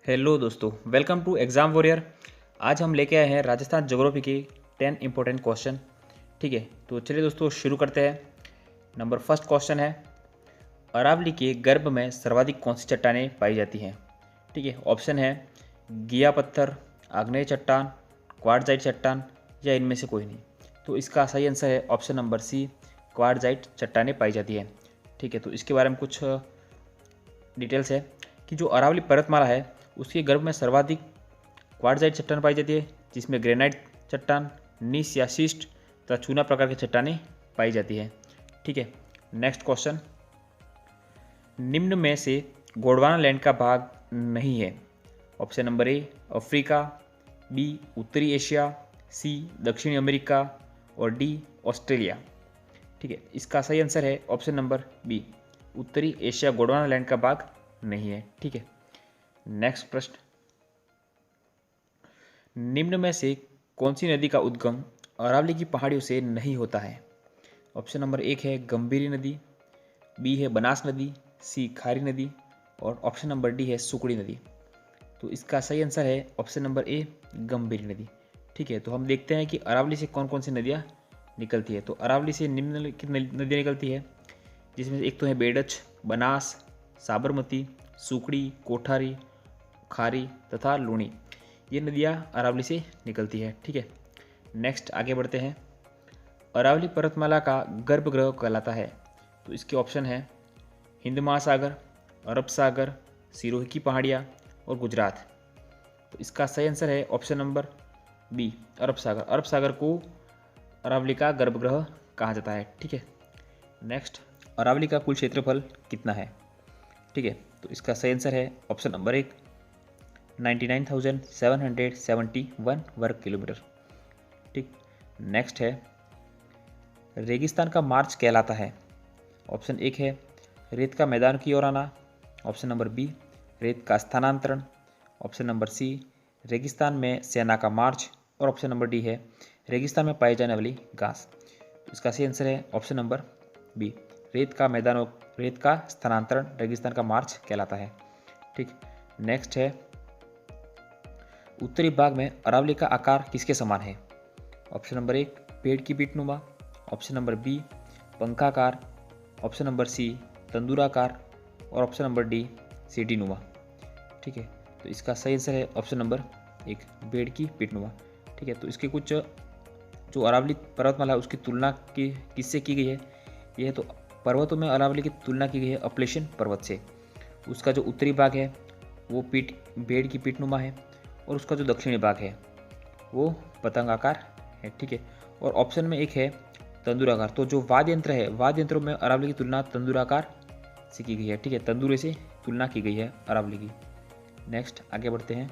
Hello दोस्तों, welcome to exam warrior. आज हम लेके आए हैं राजस्थान ज्योग्राफी के 10 इंपॉर्टेंट क्वेश्चन। ठीक है, तो चलिए दोस्तों शुरू करते हैं। नंबर फर्स्ट क्वेश्चन है, अरावली के गर्भ में सर्वाधिक कौन सी चट्टानें पाई जाती हैं? ठीक है, ऑप्शन है गिया पत्थर, आग्नेय चट्टान, क्वार्टजाइट चट्टान या इनमें से कोई नहीं। तो इसका सही आंसर है ऑप्शन नंबर सी, क्वार्टजाइट चट्टानें पाई जाती हैं। ठीक है, तो इसके बारे में कुछ डिटेल्स है कि जो अरावली पर्वतमाला है उसके गर्भ में सर्वाधिक क्वार्टजाइट चट्टान पाई जाती है, जिसमें ग्रेनाइट चट्टान, नीस या शिस्ट तथा चूना प्रकार की चट्टानें पाई जाती है। ठीक है, नेक्स्ट क्वेश्चन, निम्न में से गोंडवाना लैंड का भाग नहीं है? Option number A Africa, B उत्तरी एशिया, सी दक्षिणी अमेरिका और डी ऑस्ट्रेलिया। ठीक है, इसका सही आंसर है ऑप्शन नंबर बी, उत्तरी एशिया गोंडवाना लैंड का भाग नहीं है। ठीक है, नेक्स्ट प्रश्न, निम्न में से कौन सी नदी का उद्गम अरावली की पहाड़ियों से नहीं होता है? ऑप्शन नंबर एक है गंभीरी नदी, बी है बनास नदी, सी खारी नदी और ऑप्शन नंबर डी है सुकड़ी नदी। तो इसका सही आंसर है ऑप्शन नंबर ए, गंभीरी नदी। ठीक है, तो हम देखते हैं कि अरावली से कौन कौन सी नदियाँ निकलती है। तो अरावली से निम्नलिखित नदियाँ निकलती है, जिसमें एक तो है बेडच, बनास, साबरमती, सुकड़ी, कोठारी, खारी तथा लूणी। ये नदियाँ अरावली से निकलती है। ठीक है, नेक्स्ट आगे बढ़ते हैं। अरावली पर्वतमाला का गर्भगृह कहलाता है? तो इसके ऑप्शन है हिंद महासागर, अरब सागर, सिरोही की पहाड़ियाँ और गुजरात। तो इसका सही आंसर है ऑप्शन नंबर बी, अरब सागर। अरब सागर को अरावली का गर्भगृह कहा जाता है। ठीक है, नेक्स्ट, अरावली का कुल क्षेत्रफल कितना है? ठीक है, तो इसका सही आंसर है ऑप्शन नंबर एक, 99,771 वर्ग किलोमीटर। ठीक, नेक्स्ट है, रेगिस्तान का मार्च कहलाता है? ऑप्शन एक है रेत का मैदान की ओर आना, ऑप्शन नंबर बी रेत का स्थानांतरण, ऑप्शन नंबर सी रेगिस्तान में सेना का मार्च और ऑप्शन नंबर डी है रेगिस्तान में पाई जाने वाली घास। इसका सही आंसर है ऑप्शन नंबर बी, रेत का मैदान और रेत का स्थानांतरण रेगिस्तान का मार्च कहलाता है। ठीक, नेक्स्ट है, उत्तरी भाग में अरावली का आकार किसके समान है? ऑप्शन नंबर एक पेड़ की पीठनुमा, ऑप्शन नंबर बी पंखाकार, ऑप्शन नंबर सी तंदूराकार और ऑप्शन नंबर डी सीढ़ी नुमा। ठीक है, तो इसका सही आंसर है ऑप्शन नंबर एक, पेड़ की पीठनुमा। ठीक है, तो इसके कुछ जो अरावली पर्वतमाला है उसकी तुलना की किससे की गई है? यह तो पर्वतों में अरावली की तुलना की गई है अपलेशन पर्वत से। उसका जो उत्तरी भाग है वो पेड़ की पीठनुमा है और उसका जो दक्षिणी भाग है वो पतंगाकार है। ठीक है, और ऑप्शन में एक है तंदूराकार। तो जो वाद्य यंत्र है, वाद्य यंत्रों में अरावली की तुलना तंदूराकार से की गई है। ठीक है, तंदूरे से तुलना की गई है अरावली की। नेक्स्ट आगे बढ़ते हैं,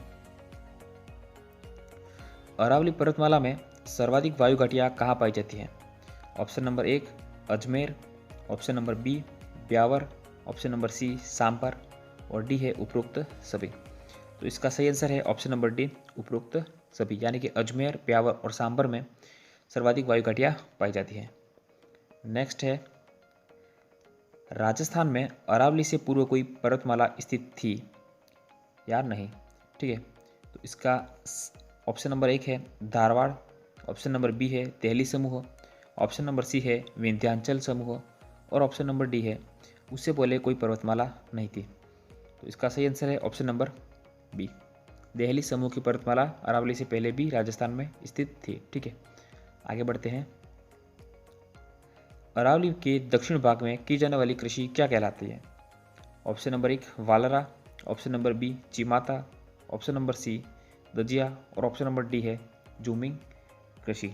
अरावली पर्वतमाला में सर्वाधिक वायु घाटियाँ कहाँ पाई जाती हैं? ऑप्शन नंबर एक Ajmer, option number B Beawar, option number C Sambhar और डी है उपरोक्त सभी। तो इसका सही आंसर है ऑप्शन नंबर डी, उपरोक्त सभी, यानी कि अजमेर, ब्यावर और सांबर में सर्वाधिक वायु घाटियाँ पाई जाती हैं। नेक्स्ट है, राजस्थान में अरावली से पूर्व कोई पर्वतमाला स्थित थी या नहीं? ठीक है, तो इसका ऑप्शन नंबर एक है धारवाड़, ऑप्शन नंबर बी है देहली समूह, ऑप्शन नंबर सी है विंध्याचल समूह और ऑप्शन नंबर डी है उससे पहले कोई पर्वतमाला नहीं थी। तो इसका सही आंसर है ऑप्शन नंबर बी, देहली समूह की पर्वतमाला अरावली से पहले भी राजस्थान में स्थित थी। ठीक है, आगे बढ़ते हैं, अरावली के दक्षिण भाग में की जाने वाली कृषि क्या कहलाती है? ऑप्शन नंबर एक वालरा, ऑप्शन नंबर बी चिमाता, ऑप्शन नंबर सी दजिया और ऑप्शन नंबर डी है जूमिंग कृषि।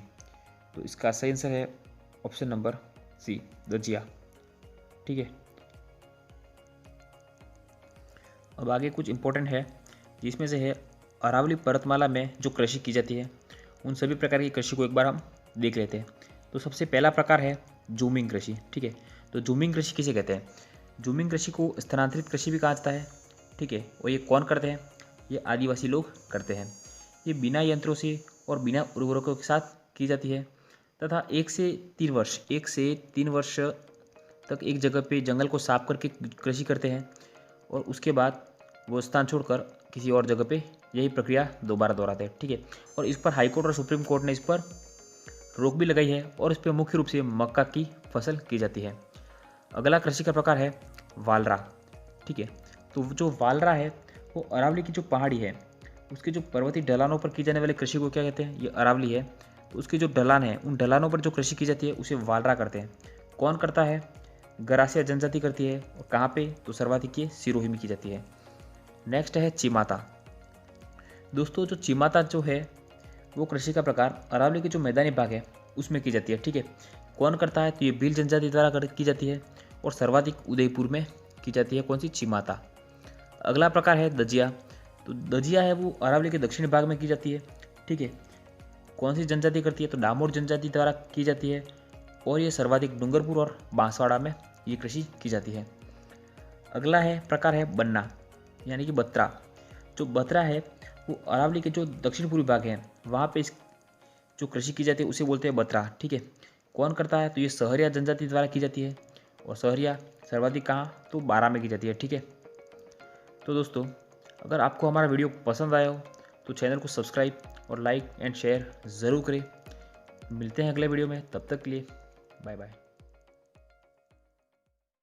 तो इसका सही आंसर है ऑप्शन नंबर सी दजिया। ठीक है, अब आगे कुछ इंपॉर्टेंट है जिसमें से है अरावली पर्वतमाला में जो कृषि की जाती है उन सभी प्रकार की कृषि को एक बार हम देख लेते हैं। तो सबसे पहला प्रकार है जूमिंग कृषि। ठीक है, तो जूमिंग कृषि किसे कहते हैं? जूमिंग कृषि को स्थानांतरित कृषि भी कहा जाता है। ठीक है, और ये कौन करते हैं? ये आदिवासी लोग करते हैं। ये बिना यंत्रों से और बिना उर्वरकों के साथ की जाती है तथा 1 से 3 वर्ष तक एक जगह पे जंगल को साफ करके कृषि करते हैं और उसके बाद वो स्थान छोड़कर किसी और जगह पे यही प्रक्रिया दोबारा दोहराते हैं, ठीक है। और इस पर हाईकोर्ट और सुप्रीम कोर्ट ने इस पर रोक भी लगाई है और इस पर मुख्य रूप से मक्का की फसल की जाती है। अगला कृषि का प्रकार है वालरा, ठीक है। तो जो वालरा है वो अरावली की जो पहाड़ी है उसके जो पर्वतीय ढलानों पर की जाने वाली कृषि को क्या कहते हैं, ये अरावली है। तो उसके जो ढलान है उन ढलानों पर जो कृषि की जाती है उसे वालरा करते हैं। कौन करता है, गरासिया जनजाति करती है। और कहाँ पे, तो सर्वाधिक ये सिरोही में की जाती है। नेक्स्ट है चिमाता। दोस्तों जो चिमाता जो है वो कृषि का प्रकार अरावली के जो मैदानी भाग है उसमें की जाती है, ठीक है। कौन करता है, तो ये भील जनजाति द्वारा की जाती है और सर्वाधिक उदयपुर में की जाती है। कौन सी, चिमाता। अगला प्रकार है दजिया। तो दजिया है वो अरावली के दक्षिणी भाग में की जाती है, ठीक है। कौन सी जनजाति करती है, तो डामोर जनजाति द्वारा की जाती है और ये सर्वाधिक डूंगरपुर और बांसवाड़ा में ये कृषि की जाती है। अगला है प्रकार है बन्ना यानी कि बत्रा। जो बत्रा है वो अरावली के जो दक्षिण पूर्वी भाग है वहाँ पे इस जो कृषि की जाती है उसे बोलते हैं बत्रा, ठीक है। कौन करता है, तो ये सहरिया जनजाति द्वारा की जाती है और सहरिया सर्वाधिक कहाँ, तो बारां में की जाती है, ठीक है। तो दोस्तों अगर आपको हमारा वीडियो पसंद आया हो तो चैनल को सब्सक्राइब और लाइक एंड शेयर ज़रूर करें। मिलते हैं अगले वीडियो में, तब तक के लिए बाय बाय।